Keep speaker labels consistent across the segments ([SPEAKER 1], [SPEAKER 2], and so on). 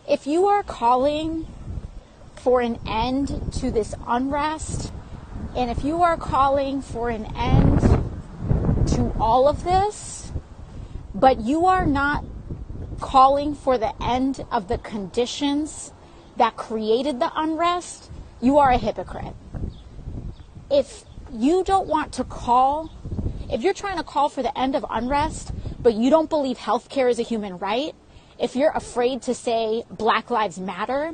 [SPEAKER 1] If you are calling for an end to this unrest, and if you are calling for an end to all of this, but you are not calling for the end of the conditions that created the unrest, you are a hypocrite. If you don't want to call, if you're trying to call for the end of unrest, but you don't believe healthcare is a human right, if you're afraid to say Black Lives Matter,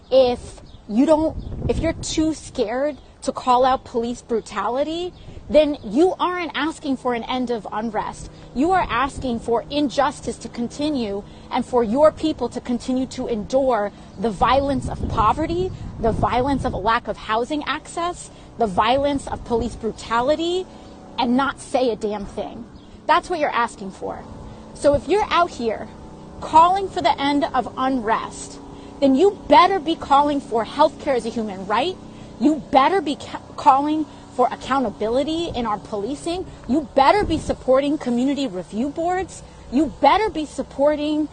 [SPEAKER 1] if you're too scared to call out police brutality, then you aren't asking for an end of unrest. You are asking for injustice to continue and for your people to continue to endure the violence of poverty, the violence of a lack of housing access, the violence of police brutality, and not say a damn thing. That's what you're asking for. So if you're out here calling for the end of unrest, then you better be calling for healthcare as a human right. You better be calling for accountability in our policing. You better be supporting community review boards. You better be supporting,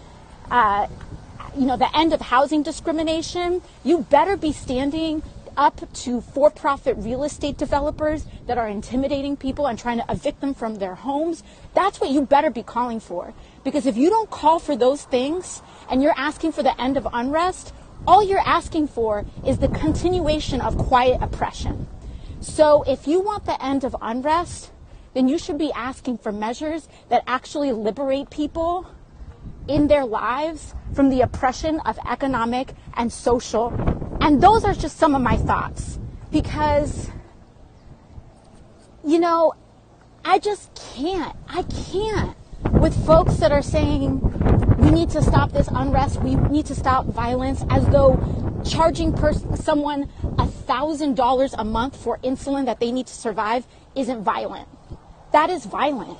[SPEAKER 1] the end of housing discrimination. You better be standing up to for-profit real estate developers that are intimidating people and trying to evict them from their homes. That's what you better be calling for. Because if you don't call for those things and you're asking for the end of unrest, all you're asking for is the continuation of quiet oppression. So if you want the end of unrest, then you should be asking for measures that actually liberate people in their lives from the oppression of economic and social. And those are just some of my thoughts, because, I just can't. I can't with folks that are saying we need to stop this unrest, we need to stop violence, as though charging someone $1,000 a month for insulin that they need to survive isn't violent. That is violent.